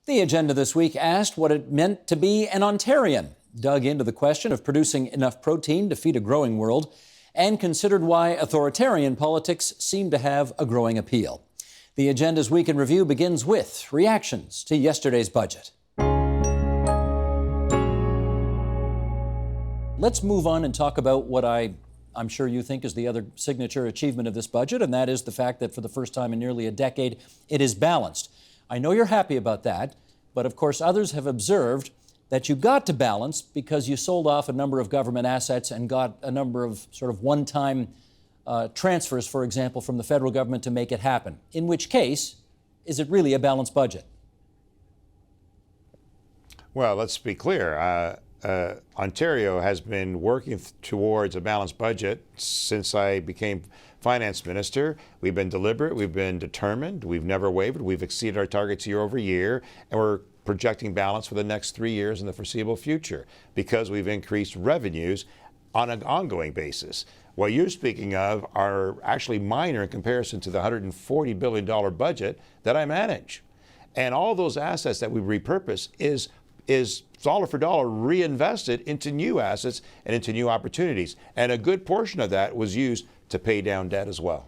The agenda this week asked what it meant to be an Ontarian, dug into the question of producing enough protein to feed a growing world, and considered why authoritarian politics seem to have a growing appeal. The agenda's Week in Review begins with reactions to yesterday's budget. Let's move on and talk about what I'm sure you think is the other signature achievement of this budget, and that is the fact that for the first time in nearly a decade, it is balanced. I know you're happy about that, but of course others have observed that you got to balance because you sold off a number of government assets and got a number of sort of one-time transfers, for example, from the federal government to make it happen. In which case, is it really a balanced budget? Well, let's be clear. Ontario has been working towards a balanced budget since I became finance minister. We've been deliberate, we've been determined, we've never wavered, we've exceeded our targets year over year, and we're projecting balance for the next 3 years in the foreseeable future because we've increased revenues on an ongoing basis. What you're speaking of are actually minor in comparison to the $140 billion budget that I manage. And all those assets that we repurpose is dollar for dollar reinvested into new assets and into new opportunities. And a good portion of that was used to pay down debt as well.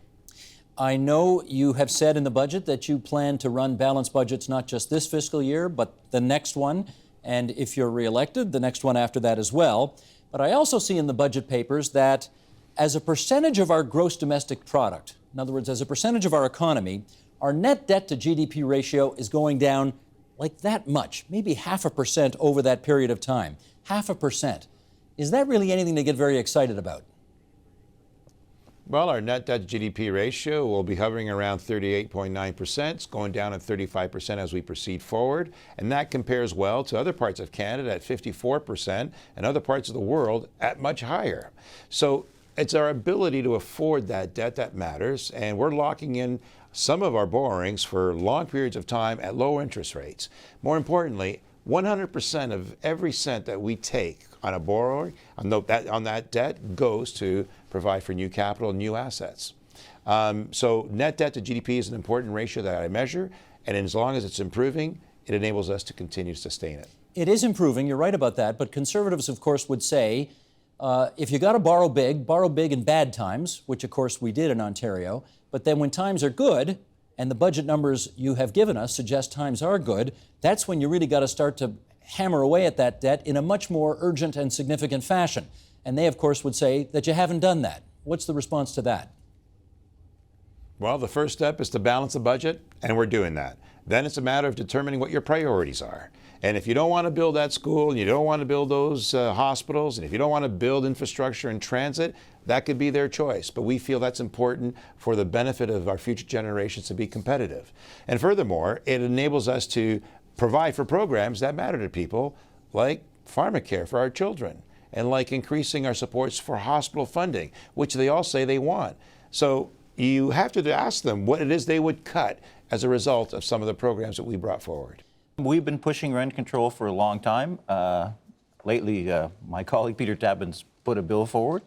I know you have said in the budget that you plan to run balanced budgets not just this fiscal year, but the next one, and if you're reelected, the next one after that as well. But I also see in the budget papers that as a percentage of our gross domestic product, in other words, as a percentage of our economy, our net debt to GDP ratio is going down like that much, maybe 0.5% over that period of time. 0.5%. Is that really anything to get very excited about? Well, our net debt to GDP ratio will be hovering around 38.9%. It's going down at 35% as we proceed forward. And that compares well to other parts of Canada at 54% and other parts of the world at much higher. So it's our ability to afford that debt that matters. And we're locking in some of our borrowings for long periods of time at low interest rates. More importantly, 100% of every cent that we take on a borrowing, on that debt, goes to provide for new capital and new assets. So net debt to GDP is an important ratio that I measure, and as long as it's improving, it enables us to continue to sustain it. It is improving, you're right about that, but conservatives, of course, would say, if you got to borrow big in bad times, which of course we did in Ontario, but then when times are good, and the budget numbers you have given us suggest times are good, that's when you really got to start to hammer away at that debt in a much more urgent and significant fashion. And they, of course, would say that you haven't done that. What's the response to that? Well, the first step is to balance the budget, and we're doing that. Then it's a matter of determining what your priorities are. And if you don't want to build that school, and you don't want to build those hospitals, and if you don't want to build infrastructure and transit, that could be their choice. But we feel that's important for the benefit of our future generations to be competitive. And furthermore, it enables us to provide for programs that matter to people, like pharmacare for our children, and like increasing our supports for hospital funding, which they all say they want. So you have to ask them what it is they would cut as a result of some of the programs that we brought forward. We've been pushing rent control for a long time. Lately, my colleague Peter Tabuns put a bill forward.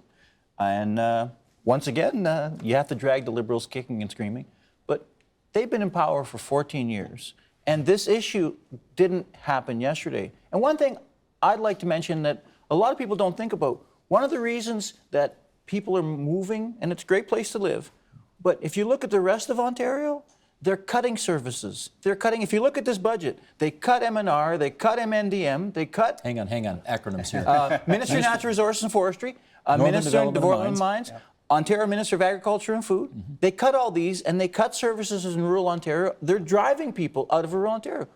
And once again, you have to drag the Liberals kicking and screaming. But they've been in power for 14 years. And this issue didn't happen yesterday. And one thing I'd like to mention that a lot of people don't think about, one of the reasons that people are moving, and it's a great place to live, but if you look at the rest of Ontario, they're cutting services. They're cutting, if you look at this budget, they cut MNR, they cut MNDM, they cut... Hang on, acronyms here. Ministry of Natural Resources and Forestry, Minister of Development of Mines, yeah. Ontario Minister of Agriculture and Food. Mm-hmm. They cut all these, and they cut services in rural Ontario. They're driving people out of rural Ontario.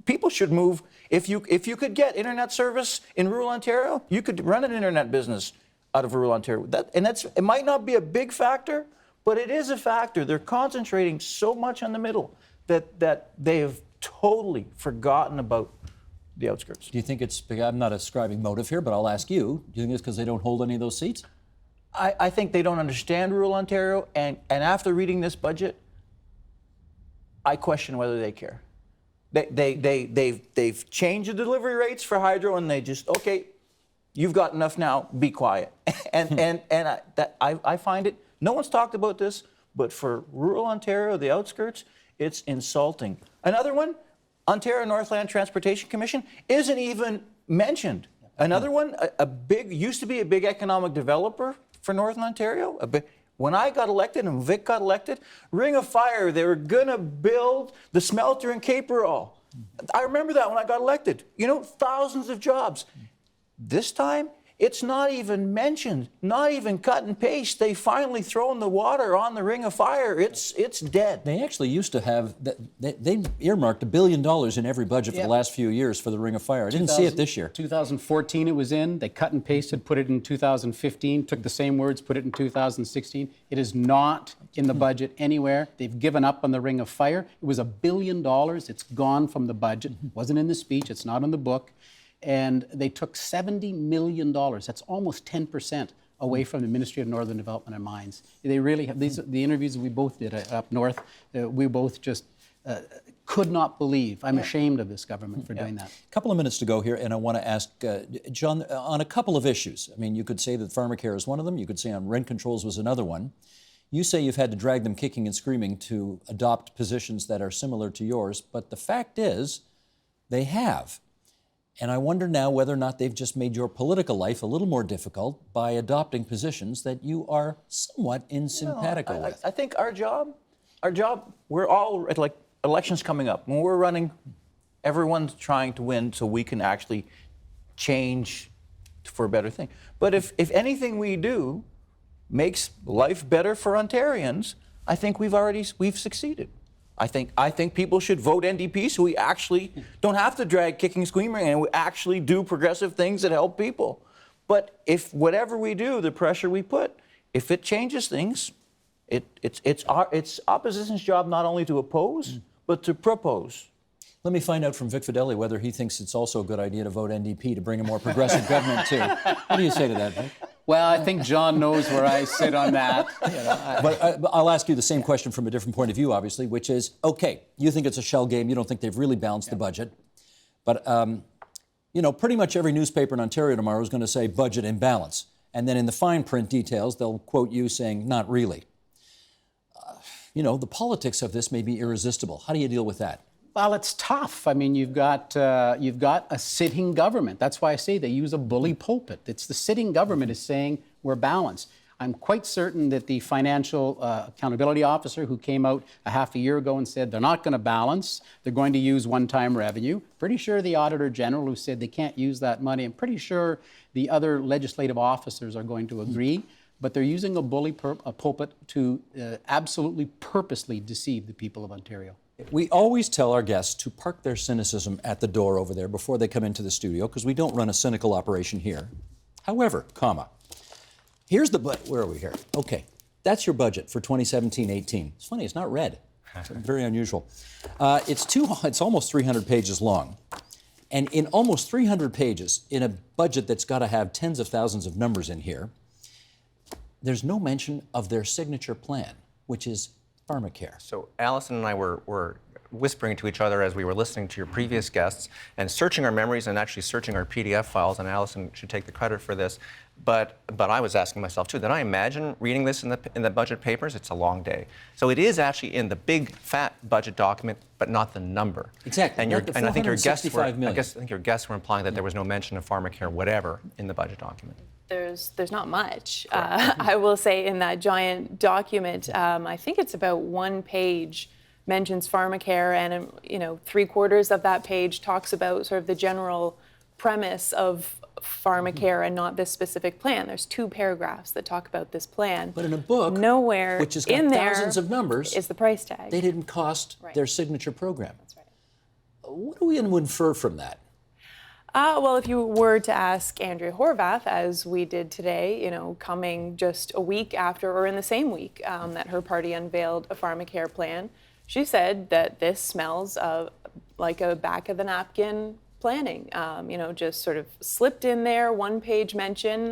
People should move. If you could get internet service in rural Ontario, you could run an internet business out of rural Ontario. It might not be a big factor, but it is a factor. They're concentrating so much on the middle that they have totally forgotten about the outskirts. Do you think it's, I'm not ascribing motive here, but I'll ask you, do you think it's because they don't hold any of those seats? I think they don't understand rural Ontario, and after reading this budget, I question whether they care. They've changed the delivery rates for hydro, and they just, okay, you've got enough now, be quiet. I find it, no one's talked about this, but for rural Ontario, the outskirts, it's insulting. Another one, Ontario Northland Transportation Commission isn't even mentioned. Another one, used to be a big economic developer for Northern Ontario. When I got elected and Vic got elected, Ring of Fire, they were gonna build the smelter in Cape Earl. I remember that when I got elected. You know, thousands of jobs. This time, it's not even mentioned, not even cut and paste. They finally thrown the water on the Ring of Fire. It's dead. They actually used to have, they earmarked $1 billion in every budget for the last few years for the Ring of Fire. I didn't see it this year. 2014 it was in. They cut and pasted, put it in 2015, took the same words, put it in 2016. It is not in the budget anywhere. They've given up on the Ring of Fire. It was $1 billion. It's gone from the budget. It wasn't in the speech. It's not in the book. And they took $70 million. That's almost 10% away from the Ministry of Northern Development and Mines. They really have, the interviews we both did up north, we both just could not believe. I'm ashamed of this government for doing that. A couple of minutes to go here, and I want to ask John on a couple of issues. I mean, you could say that pharmacare is one of them. You could say on rent controls was another one. You say you've had to drag them kicking and screaming to adopt positions that are similar to yours, but the fact is they have. And I wonder now whether or not they've just made your political life a little more difficult by adopting positions that you are somewhat insympatical with. I think our job, we're all, like, elections coming up. When we're running, everyone's trying to win so we can actually change for a better thing. But if anything we do makes life better for Ontarians, I think we've succeeded. I think people should vote NDP so we actually don't have to drag kicking and screaming, and we actually do progressive things that help people. But if whatever we do, the pressure we put, if it changes things, it's opposition's job not only to oppose, but to propose. Let me find out from Vic Fideli whether he thinks it's also a good idea to vote NDP to bring a more progressive government too. What do you say to that, Vic? Well, I think John knows where I sit on that. But I'll ask you the same question from a different point of view, obviously, which is, okay, you think it's a shell game. You don't think they've really balanced the budget. But, you know, pretty much every newspaper in Ontario tomorrow is going to say budget imbalance. And then in the fine print details, they'll quote you saying, not really. You know, the politics of this may be irresistible. How do you deal with that? Well, it's tough. I mean, you've got a sitting government. That's why I say they use a bully pulpit. It's the sitting government is saying we're balanced. I'm quite certain that the financial accountability officer who came out a half a year ago and said they're not going to balance, they're going to use one-time revenue. Pretty sure the Auditor General who said they can't use that money. I'm pretty sure the other legislative officers are going to agree. But they're using a bully pulpit to absolutely purposely deceive the people of Ontario. We always tell our guests to park their cynicism at the door over there before they come into the studio, because we don't run a cynical operation here. However, here's the where are we here? Okay, that's your budget for 2017-18. It's funny, it's not red. It's very unusual. It's almost 300 pages long. And in almost 300 pages, in a budget that's got to have tens of thousands of numbers in here, there's no mention of their signature plan, which is pharmacare. So Allison and I were whispering to each other as we were listening to your previous guests and searching our memories and actually searching our PDF files, and Allison should take the credit for this. But I was asking myself too, did I imagine reading this in the budget papers? It's a long day. So it is actually in the big fat budget document, but not the number. Exactly. And, I think your guests were implying that there was no mention of pharmacare, whatever, in the budget document. There's not much. I will say in that giant document, I think it's about one page mentions pharmacare, and you know, 3/4 of that page talks about sort of the general premise of pharmacare and not this specific plan. There's 2 paragraphs that talk about this plan. But in a book, nowhere which has got in there thousands of numbers, is the price tag. They didn't cost their signature program. That's right. What do we infer from that? Well, if you were to ask Andrea Horwath, as we did today, you know, coming just a week after, or in the same week that her party unveiled a pharmacare plan, she said that this smells like a back of the napkin planning. You know, just sort of slipped in there, one-page mention,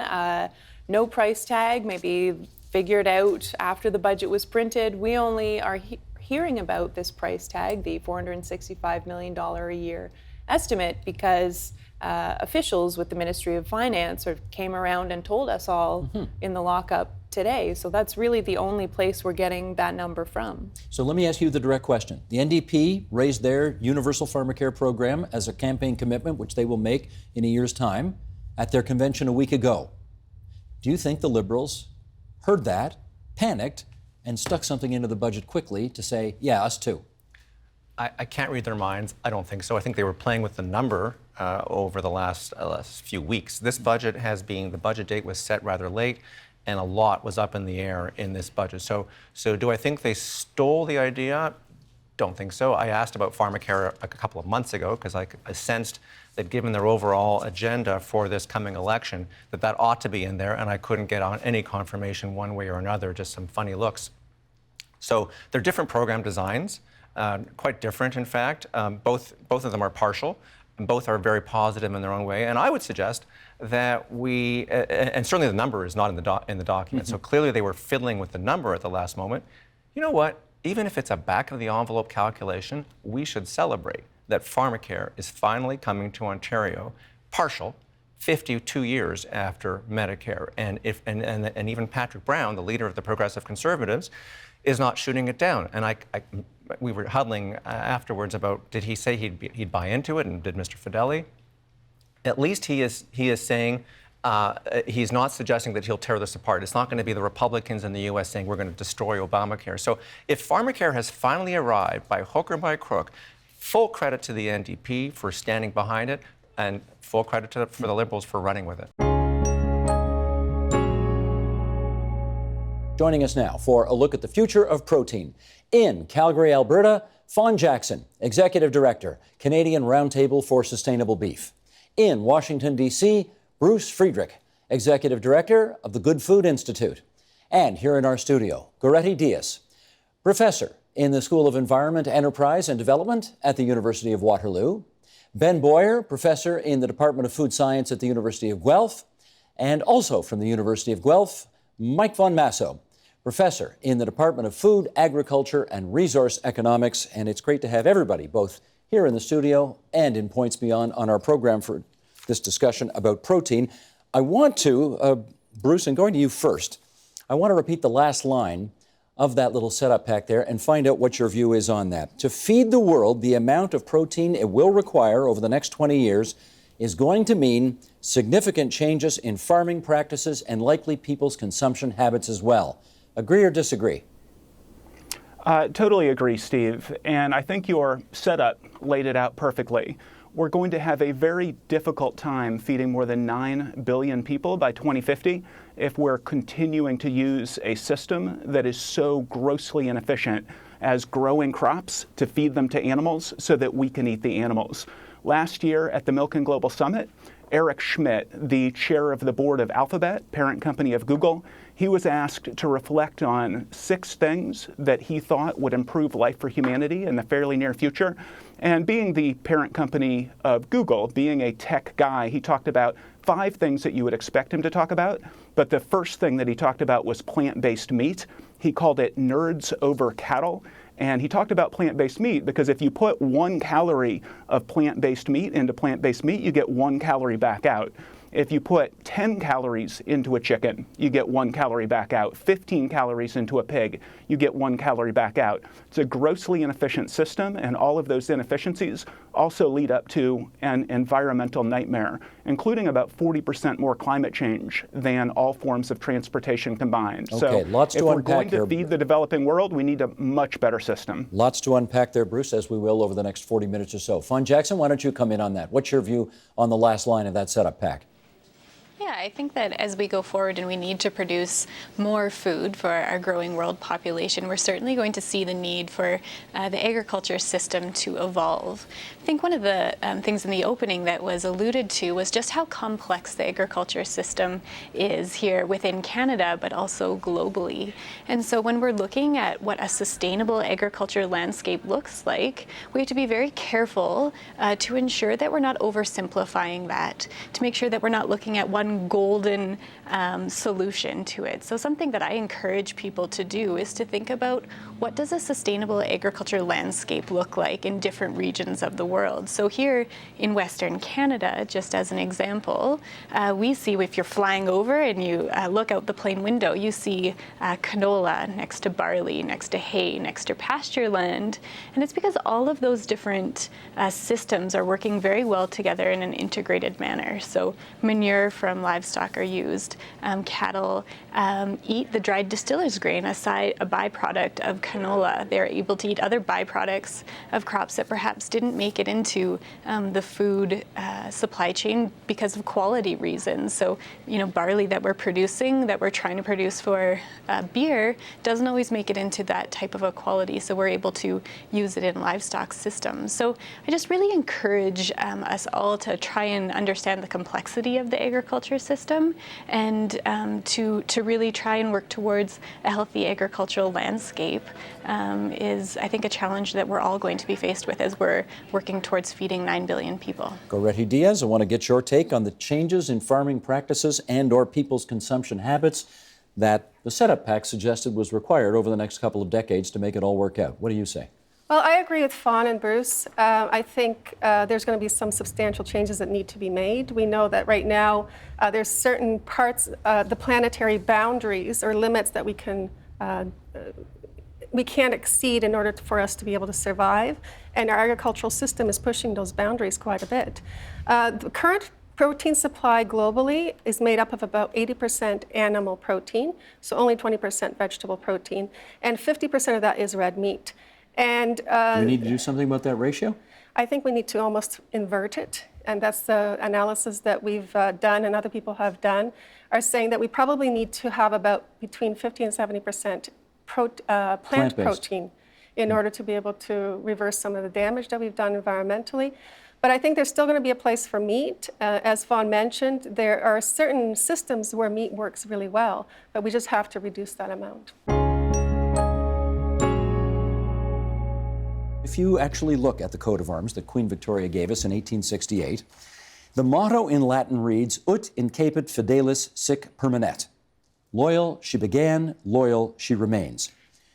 no price tag, maybe figured out after the budget was printed. We only are hearing about this price tag, the $465 million a year estimate because officials with the Ministry of Finance sort of came around and told us all in the lockup today. So that's really the only place we're getting that number from. So let me ask you the direct question. The NDP raised their Universal Pharmacare program as a campaign commitment, which they will make in a year's time, at their convention a week ago. Do you think the Liberals heard that, panicked, and stuck something into the budget quickly to say, yeah, us too? I can't read their minds. I don't think so. I think they were playing with the number over the last few weeks. This budget the budget date was set rather late, and a lot was up in the air in this budget. So do I think they stole the idea? Don't think so. I asked about pharmacare a couple of months ago because I sensed that given their overall agenda for this coming election, that ought to be in there, and I couldn't get on any confirmation one way or another, just some funny looks. So they're different program designs. Quite different, in fact. Both of them are partial, and both are very positive in their own way. And I would suggest that and certainly the number is not in the document. So clearly they were fiddling with the number at the last moment. You know what? Even if it's a back of the envelope calculation, we should celebrate that pharmacare is finally coming to Ontario, partial, 52 years after Medicare. And even Patrick Brown, the leader of the Progressive Conservatives, is not shooting it down. And we were huddling afterwards about, did he say he'd buy into it, and did Mr. Fedeli? At least he is saying, he's not suggesting that he'll tear this apart. It's not going to be the Republicans in the U.S. saying we're going to destroy Obamacare. So if pharmacare has finally arrived by hook or by crook, full credit to the NDP for standing behind it, and full credit for the Liberals for running with it. Joining us now for a look at the future of protein. In Calgary, Alberta, Fawn Jackson, Executive Director, Canadian Roundtable for Sustainable Beef. In Washington, D.C., Bruce Friedrich, Executive Director of the Good Food Institute. And here in our studio, Goretti Diaz, Professor in the School of Environment, Enterprise and Development at the University of Waterloo. Ben Boyer, Professor in the Department of Food Science at the University of Guelph. And also from the University of Guelph, Mike Von Masso, Professor in the Department of Food, Agriculture, and Resource Economics. And it's great to have everybody, both here in the studio and in Points Beyond, on our program for this discussion about protein. I want to, Bruce, and going to you first, I want to repeat the last line of that little setup pack there and find out what your view is on that. To feed the world the amount of protein it will require over the next 20 years is going to mean significant changes in farming practices and likely people's consumption habits as well. Agree or disagree? Totally agree, Steve. And I think your setup laid it out perfectly. We're going to have a very difficult time feeding more than 9 billion people by 2050 if we're continuing to use a system that is so grossly inefficient as growing crops to feed them to animals so that we can eat the animals. Last year at the Milken Global Summit, Eric Schmidt, the chair of the board of Alphabet, parent company of Google, he was asked to reflect on 6 things that he thought would improve life for humanity in the fairly near future. And being the parent company of Google, being a tech guy, he talked about 5 things that you would expect him to talk about. But the first thing that he talked about was plant-based meat. He called it nerds over cattle. And he talked about plant-based meat because if you put 1 calorie of plant-based meat into plant-based meat, you get 1 calorie back out. If you put 10 calories into a chicken, you get 1 calorie back out. 15 calories into a pig, you get 1 calorie back out. It's a grossly inefficient system, and all of those inefficiencies also lead up to an environmental nightmare, including about 40% more climate change than all forms of transportation combined. Okay, lots to if we're unpack going to here. feed the developing world, we need a much better system. Lots to unpack there, Bruce, as we will over the next 40 minutes or so. Fawn Jackson, why don't you come in on that? What's your view on the last line of that setup pack? Yeah, I think that as we go forward and we need to produce more food for our growing world population, we're certainly going to see the need for the agriculture system to evolve. I think one of the things in the opening that was alluded to was just how complex the agriculture system is here within Canada, but also globally. And so when we're looking at what a sustainable agriculture landscape looks like, we have to be very careful to ensure that we're not oversimplifying that, to make sure that we're not looking at one golden solution to it. So something that I encourage people to do is to think about what does a sustainable agriculture landscape look like in different regions of the world? So here in Western Canada, just as an example, we see if you're flying over and you look out the plane window, you see canola next to barley, next to hay, next to pasture land. And it's because all of those different systems are working very well together in an integrated manner. So manure from livestock are used. Cattle eat the dried distiller's grain, a byproduct of canola. They're able to eat other byproducts of crops that perhaps didn't make it into the food supply chain because of quality reasons. So, barley that we're producing, that we're trying to produce for beer, doesn't always make it into that type of a quality. So we're able to use it in livestock systems. So I just really encourage us all to try and understand the complexity of the agriculture system and to really try and work towards a healthy agricultural landscape is, I think, a challenge that we're all going to be faced with as we're working towards feeding 9 billion people. Goretti Diaz, I want to get your take on the changes in farming practices and/or people's consumption habits that the setup pack suggested was required over the next couple of decades to make it all work out. What do you say? Well, I agree with Fawn and Bruce. I think there's going to be some substantial changes that need to be made. We know that right now there's certain parts, the planetary boundaries or limits that we can't exceed in order for us to be able to survive, and our agricultural system is pushing those boundaries quite a bit. The current protein supply globally is made up of about 80% animal protein, so only 20% vegetable protein, and 50% of that is red meat. And Do we need to do something about that ratio? I think we need to almost invert it, and that's the analysis that we've done and other people have done, are saying that we probably need to have about between 50 and 70% plant Plant-based. protein in order to be able to reverse some of the damage that we've done environmentally. But I think there's still going to be a place for meat. As Fawn mentioned, there are certain systems where meat works really well, but we just have to reduce that amount. If you actually look at the coat of arms that Queen Victoria gave us in 1868, the motto in Latin reads, Ut incapit fidelis sic permanet. Loyal she began, loyal she remains.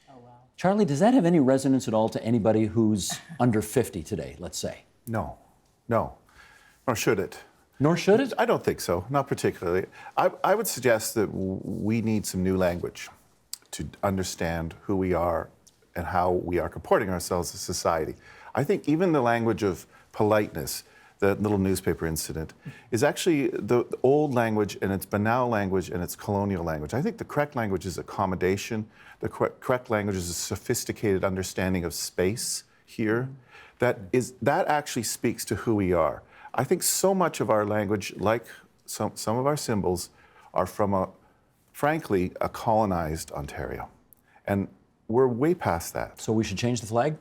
Oh, wow. Charlie, does that have any resonance at all to anybody who's under 50 today, let's say? No, nor should it. Nor should it? I don't think so, not particularly. I would suggest that we need some new language to understand who we are and how we are comporting ourselves as society. I think even the language of politeness, the little newspaper incident, is actually the old language, and it's banal language, and it's colonial language. I think the correct language is accommodation. The correct language is a sophisticated understanding of space here. That actually speaks to who we are. I think so much of our language, like some of our symbols, are from frankly, a colonized Ontario. And we're way past that. So we should change the flag?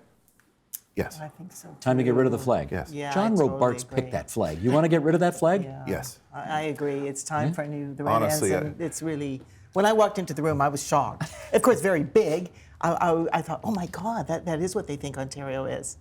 Yes. I think so. Time to get rid of the flag. Yes. Yeah, John I totally Robarts agree. picked that flag. You want to get rid of that flag? Yeah. Yes. I agree. It's time for the right Honestly, answer. It's really. When I walked into the room, I was shocked. Of course, very big. I thought, oh my God, that is what they think Ontario is.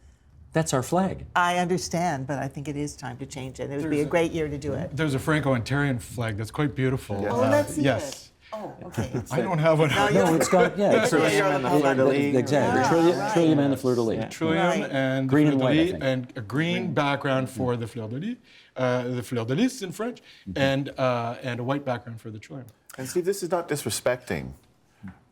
That's our flag. I understand, but I think it is time to change it. It would be a great year to do it. There's a Franco-Ontarian flag that's quite beautiful. Yeah. Oh, let's see yes. it. Oh, okay. I don't have one. No, it's got, yeah. It's Trillium and the fleur-de-lis. Exactly. Yeah, Trillium right. and the fleur-de-lis. Trillium Right. and Green the and white, I fleur-de-lis, think. and a green background for the fleur-de-lis in French, and a white background for the trillium. And Steve, this is not disrespecting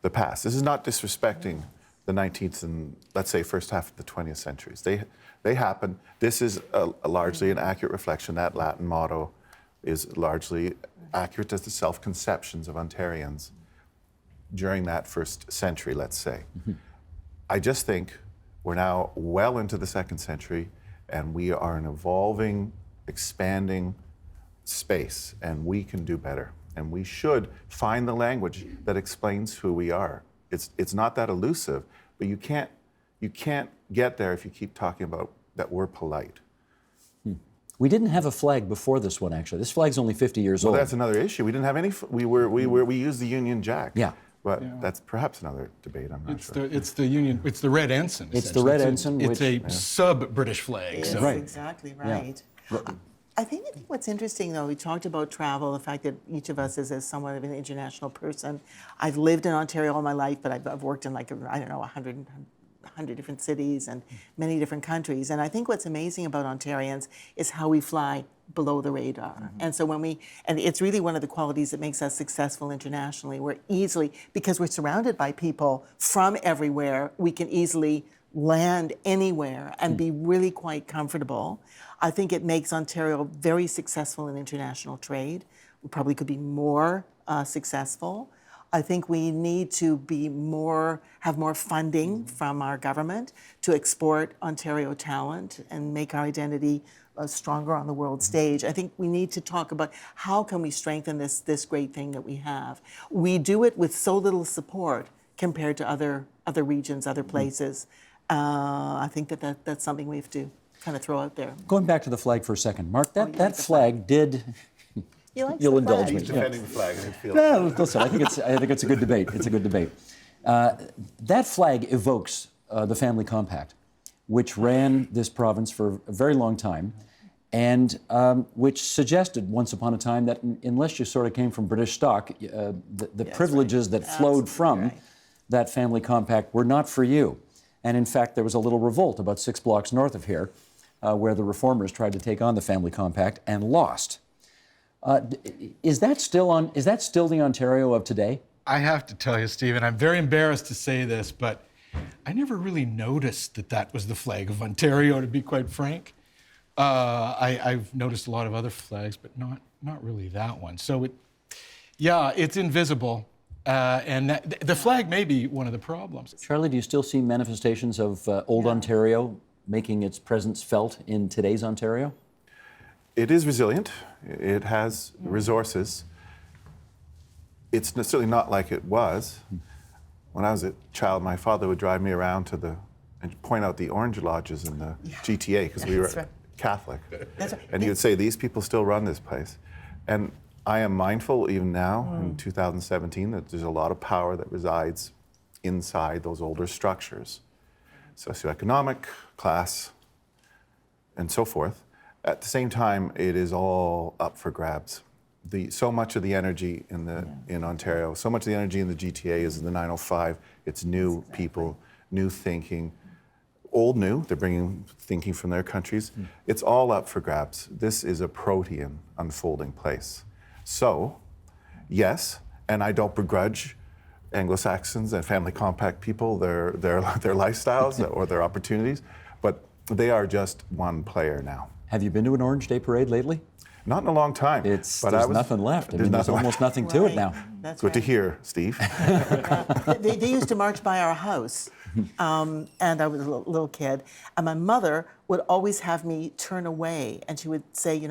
the past. This is not disrespecting the 19th and, let's say, first half of the 20th centuries. They happen. This is a largely an accurate reflection. That Latin motto is largely accurate to the self-conceptions of Ontarians during that first century, let's say. I just think we're now well into the second century, and we are an evolving, expanding space, and we can do better. And we should find the language that explains who we are. It's not that elusive, but you can't get there if you keep talking about that we're polite. We didn't have a flag before this one, actually. This flag's only 50 years Well, old. that's another issue. We didn't have any. We used the Union Jack. Yeah. But that's perhaps another debate. I'm not sure. It's the Union. It's the red ensign. It's the red essentially. ensign, It's a sub-British flag. Yes, So. Right. exactly right. I think what's interesting, though, we talked about travel, the fact that each of us is somewhat of an international person. I've lived in Ontario all my life, but I've worked in 100 different cities and many different countries. And I think what's amazing about Ontarians is how we fly below the radar. And so and it's really one of the qualities that makes us successful internationally. We're easily, because we're surrounded by people from everywhere, we can easily land anywhere and be really quite comfortable. I think it makes Ontario very successful in international trade. We probably could be more successful. I think we need to have more funding from our government to export Ontario talent and make our identity stronger on the world stage. I think we need to talk about how can we strengthen this great thing that we have. We do it with so little support compared to other regions, other places. I think that's something we have to kind of throw out there. Going back to the flag for a second, Mark, that flag did. You'll indulge me. He's defending the flag. And it feels No, listen, I think it's a good debate. It's a good debate. That flag evokes the Family Compact, which ran this province for a very long time, and which suggested once upon a time that unless you sort of came from British stock, the privileges that flowed from that Family Compact were not for you. And in fact, there was a little revolt about 6 blocks north of here, where the reformers tried to take on the Family Compact and lost. Is that still the Ontario of today? I have to tell you, Stephen, I'm very embarrassed to say this, but I never really noticed that was the flag of Ontario, to be quite frank. I've noticed a lot of other flags, but not really that one. So it's invisible, and the flag may be one of the problems. Charlie, do you still see manifestations of old Ontario making its presence felt in today's Ontario? It is resilient. It has resources. It's necessarily not like it was. When I was a child, my father would drive me around and point out the orange lodges in the GTA, because we were Catholic. That's right. And he would say, these people still run this place. And I am mindful, even now, in 2017, that there's a lot of power that resides inside those older structures. Socioeconomic, class, and so forth. At the same time, it is all up for grabs. So much of the energy in Ontario, so much of the energy in the GTA is in the 905. It's new people, new thinking, old new. They're bringing thinking from their countries. It's all up for grabs. This is a protean unfolding place. So, yes, and I don't begrudge Anglo-Saxons and Family Compact people their lifestyles or their opportunities, but they are just one player now. Have you been to an Orange Day parade lately? Not in a long time. There's nothing left. I mean, there's almost nothing to it now. That's Good to hear, Steve. They used to march by our house, and I was a little kid, and my mother would always have me turn away, and she would say,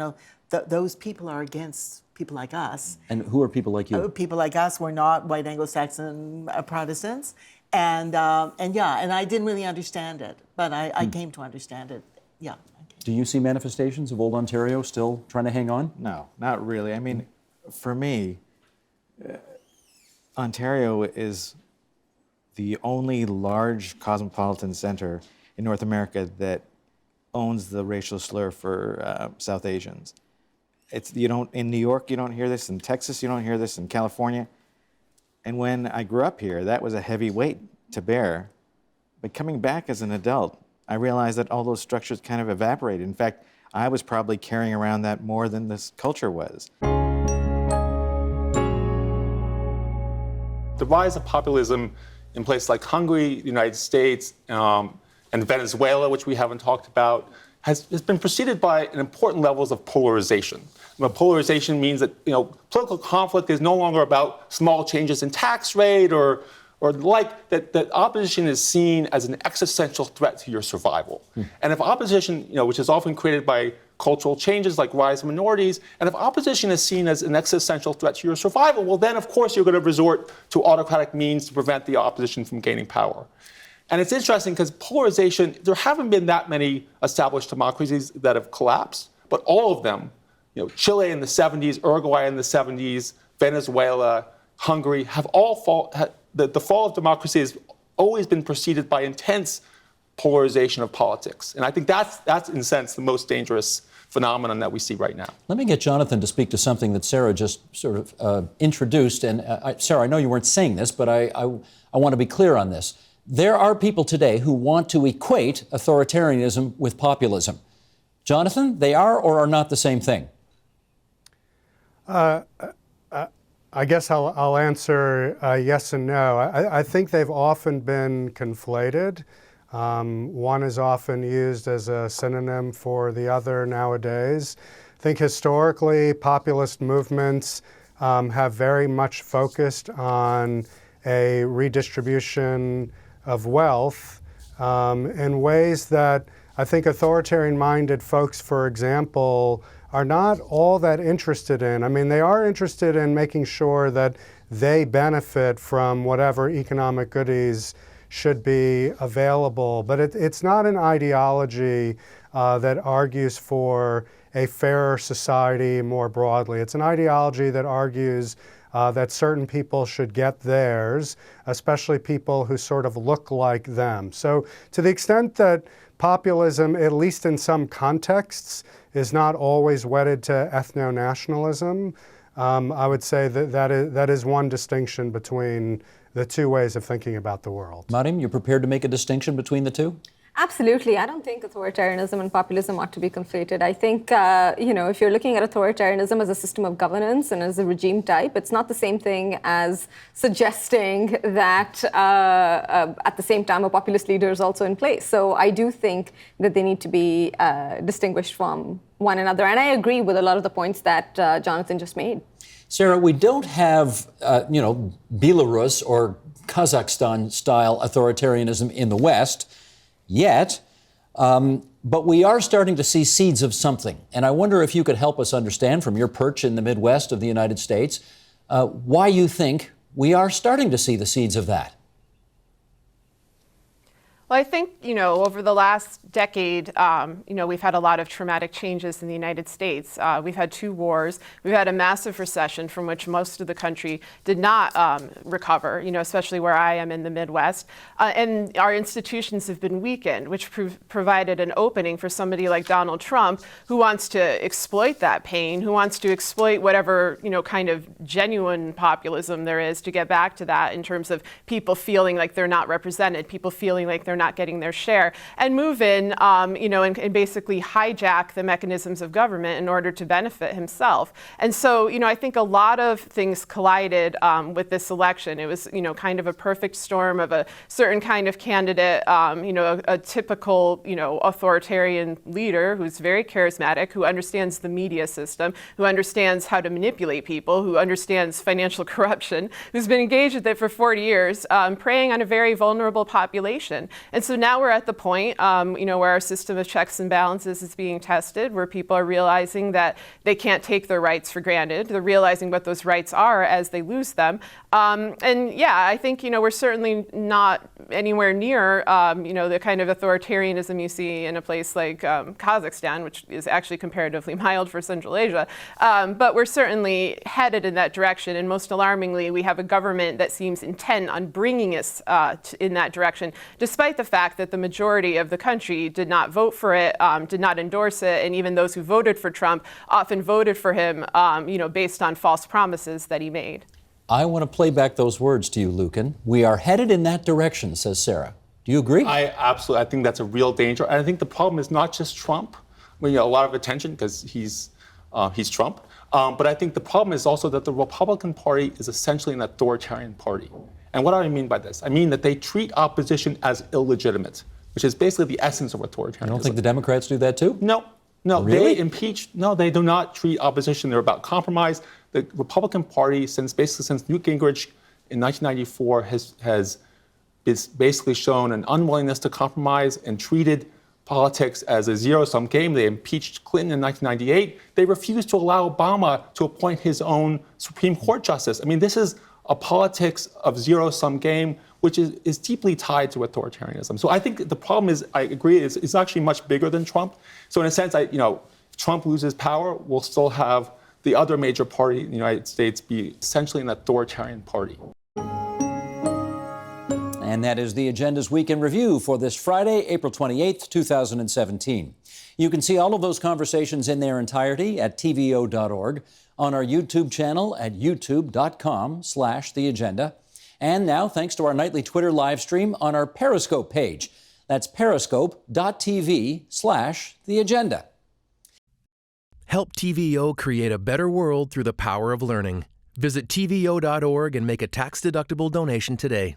those people are against people like us. And who are people like you? People like us were not white Anglo-Saxon Protestants, and I didn't really understand it, but I came to understand it. Yeah. Do you see manifestations of old Ontario still trying to hang on? No, not really. I mean, for me, Ontario is the only large cosmopolitan center in North America that owns the racial slur for South Asians. In New York, you don't hear this. In Texas, you don't hear this. In California. And when I grew up here, that was a heavy weight to bear. But coming back as an adult, I realized that all those structures kind of evaporated. In fact, I was probably carrying around that more than this culture was. The rise of populism in places like Hungary, the United States, and Venezuela, which we haven't talked about, has been preceded by an important levels of polarization. Polarization means that political conflict is no longer about small changes in tax rate or that opposition is seen as an existential threat to your survival. And if opposition, which is often created by cultural changes like rise of minorities, and if opposition is seen as an existential threat to your survival, well then of course you're going to resort to autocratic means to prevent the opposition from gaining power. And it's interesting because polarization, there haven't been that many established democracies that have collapsed, but all of them, Chile in the 70s, Uruguay in the 70s, Venezuela, Hungary, have all the fall of democracy has always been preceded by intense polarization of politics. And I think that's in a sense, the most dangerous phenomenon that we see right now. Let me get Jonathan to speak to something that Sarah just sort of introduced. And Sarah, I know you weren't saying this, but I want to be clear on this. There are people today who want to equate authoritarianism with populism. Jonathan, they are or are not the same thing? I guess I'll answer yes and no. I think they've often been conflated. One is often used as a synonym for the other nowadays. I think historically, populist movements have very much focused on a redistribution of wealth in ways that I think authoritarian-minded folks, for example, are not all that interested in. I mean, they are interested in making sure that they benefit from whatever economic goodies should be available, but it's not an ideology that argues for a fairer society more broadly. It's an ideology that argues that certain people should get theirs, especially people who sort of look like them. So to the extent that populism, at least in some contexts, is not always wedded to ethno-nationalism, I would say that is one distinction between the two ways of thinking about the world. Mariam, you prepared to make a distinction between the two? Absolutely. I don't think authoritarianism and populism ought to be conflated. I think, if you're looking at authoritarianism as a system of governance and as a regime type, it's not the same thing as suggesting that at the same time a populist leader is also in place. So I do think that they need to be distinguished from one another. And I agree with a lot of the points that Jonathan just made. Sarah, we don't have, Belarus or Kazakhstan-style authoritarianism in the West yet, but we are starting to see seeds of something. And I wonder if you could help us understand from your perch in the Midwest of the United States why you think we are starting to see the seeds of that. Well, I think, over the last decade, we've had a lot of traumatic changes in the United States. We've had 2 wars. We've had a massive recession from which most of the country did not recover, especially where I am in the Midwest. And our institutions have been weakened, which provided an opening for somebody like Donald Trump, who wants to exploit that pain, who wants to exploit whatever, kind of genuine populism there is to get back to that in terms of people feeling like they're not represented, people feeling like they're not getting their share, and move in, and basically hijack the mechanisms of government in order to benefit himself. And so, I think a lot of things collided with this election. It was, kind of a perfect storm of a certain kind of candidate, a typical, authoritarian leader who's very charismatic, who understands the media system, who understands how to manipulate people, who understands financial corruption, who's been engaged with it for 40 years, preying on a very vulnerable population. And so now we're at the point, where our system of checks and balances is being tested, where people are realizing that they can't take their rights for granted. They're realizing what those rights are as they lose them. I think, we're certainly not anywhere near, the kind of authoritarianism you see in a place like Kazakhstan, which is actually comparatively mild for Central Asia. But we're certainly headed in that direction. And most alarmingly, we have a government that seems intent on bringing us in that direction, despite the fact that the majority of the country did not vote for it, did not endorse it, and even those who voted for Trump often voted for him, based on false promises that he made. I want to play back those words to you, Lucan. We are headed in that direction, says Sarah. Do you agree? I think that's a real danger. And I think the problem is not just Trump. We get a lot of attention because he's Trump. But I think the problem is also that the Republican Party is essentially an authoritarian party. And what do I mean by this? I mean that they treat opposition as illegitimate, which is basically the essence of authoritarianism. You don't think the Democrats do that too? No. Really? They impeach. No, they do not treat opposition. They're about compromise. The Republican Party, since Newt Gingrich in 1994, has basically shown an unwillingness to compromise and treated politics as a zero-sum game. They impeached Clinton in 1998. They refused to allow Obama to appoint his own Supreme Court justice. I mean, this is a politics of zero-sum game, which is deeply tied to authoritarianism. So I think the problem is, I agree, it's actually much bigger than Trump. So in a sense, if Trump loses power, we'll still have the other major party in the United States be essentially an authoritarian party. And that is the Agenda's Week in Review for this Friday, April 28th, 2017. You can see all of those conversations in their entirety at tvo.org, on our YouTube channel at youtube.com/theagenda, and now, thanks to our nightly Twitter live stream, on our Periscope page. That's periscope.tv/theagenda. Help TVO create a better world through the power of learning. Visit tvo.org and make a tax-deductible donation today.